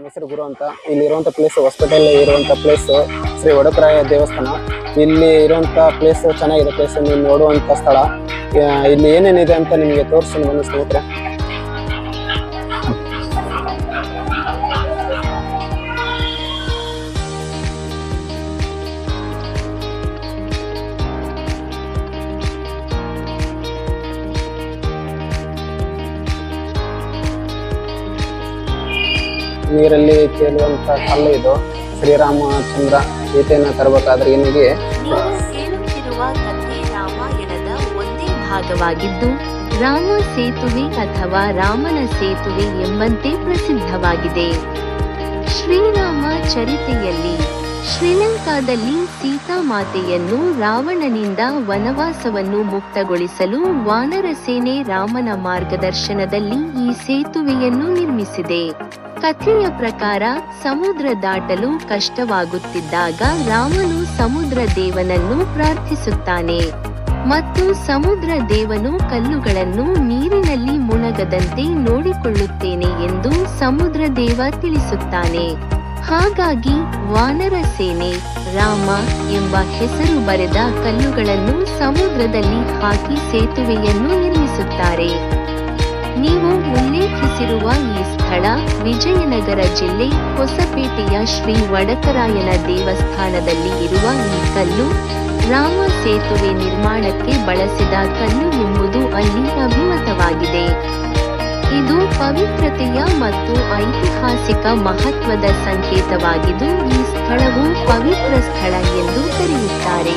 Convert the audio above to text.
ಹೆಸರು ಗುರು ಅಂತ. ಇಲ್ಲಿ ಇರುವಂತ ಪ್ಲೇಸ್ ಹಾಸ್ಪಿಟಲ್ ಇರುವಂತ ಪ್ಲೇಸ್ ಶ್ರೀ ವಡಕರಾಯ ದೇವಸ್ಥಾನ. ಇಲ್ಲಿ ಇರುವಂತ ಪ್ಲೇಸ್ ಚೆನ್ನಾಗಿದೆ. ಪ್ಲೇಸ್ ನೀವು ನೋಡುವಂತ ಸ್ಥಳ. ಇಲ್ಲಿ ಏನೇನಿದೆ ಅಂತ ನಿಮಗೆ ತೋರಿಸ್ತೀನಿ ಬನ್ನಿ ಸ್ನೇಹಿತರೆ. ನೀರಲ್ಲಿ ತೇಲುವಂತ ಕಲ್ಲು ಇದು. ಶ್ರೀರಾಮಚಂದ್ರ ಸೀತೆಯನ್ನು ತರಬೇಕಾದ್ರೆ ಏನಿಗೆ ಹೇಳುತ್ತಿರುವ ಕಥೆ ರಾಮಾಯಣದ ಒಂದೇ ಭಾಗವಾಗಿದ್ದು ರಾಮ ಸೇತುವೆ ಅಥವಾ ರಾಮನ ಸೇತುವೆ ಎಂಬಂತೆ ಪ್ರಸಿದ್ಧವಾಗಿದೆ. ಶ್ರೀರಾಮ ಚರಿತೆಯಲ್ಲಿ ಶ್ರೀಲಂಕಾದಲ್ಲಿ ಸೀತಾಮಾತೆಯನ್ನು ರಾವಣನಿಂದ ವನವಾಸವನ್ನು ಮುಕ್ತಗೊಳಿಸಲು ವಾನರ ಸೇನೆ ರಾಮನ ಮಾರ್ಗದರ್ಶನದಲ್ಲಿ ಈ ಸೇತುವೆಯನ್ನು ನಿರ್ಮಿಸಿದೆ. ಕಥೆಯ ಪ್ರಕಾರ ಸಮುದ್ರ ದಾಟಲು ಕಷ್ಟವಾಗುತ್ತಿದ್ದಾಗ ರಾಮನು ಸಮುದ್ರ ದೇವನನ್ನು ಪ್ರಾರ್ಥಿಸುತ್ತಾನೆ ಮತ್ತು ಸಮುದ್ರ ದೇವನು ಕಲ್ಲುಗಳನ್ನು ನೀರಿನಲ್ಲಿ ಮುಣಗದಂತೆ ನೋಡಿಕೊಳ್ಳುತ್ತೇನೆ ಎಂದು ಸಮುದ್ರ ದೇವ ತಿಳಿಸುತ್ತಾನೆ. ಹಾಗಾಗಿ ವಾನರ ಸೇನೆ ರಾಮ ಎಂಬ ಹೆಸರು ಬರೆದ ಕಲ್ಲುಗಳನ್ನು ಸಮುದ್ರದಲ್ಲಿ ಹಾಕಿ ಸೇತುವೆಯನ್ನು ನಿರ್ಮಿಸುತ್ತಾರೆ. ನೀವು ಉಲ್ಲೇಖಿಸಿರುವ ಈ ಸ್ಥಳ ವಿಜಯನಗರ ಜಿಲ್ಲೆ ಹೊಸಪೇಟೆಯ ಶ್ರೀ ವಡಕರಾಯನ ದೇವಸ್ಥಾನದಲ್ಲಿ ಇರುವ ಈ ಕಲ್ಲು ರಾಮ ಸೇತುವೆ ನಿರ್ಮಾಣಕ್ಕೆ ಬಳಸಿದ ಕಲ್ಲು ಎಂಬುದು ಅಲ್ಲಿ ಅಭಿಮತವಾಗಿದೆ. ಇದು ಪವಿತ್ರತೆಯ ಮತ್ತು ಐತಿಹಾಸಿಕ ಮಹತ್ವದ ಸಂಕೇತವಾಗಿದ್ದು ಈ ಸ್ಥಳವು ಪವಿತ್ರ ಸ್ಥಳ ಎಂದು ಕರೆಯುತ್ತಾರೆ.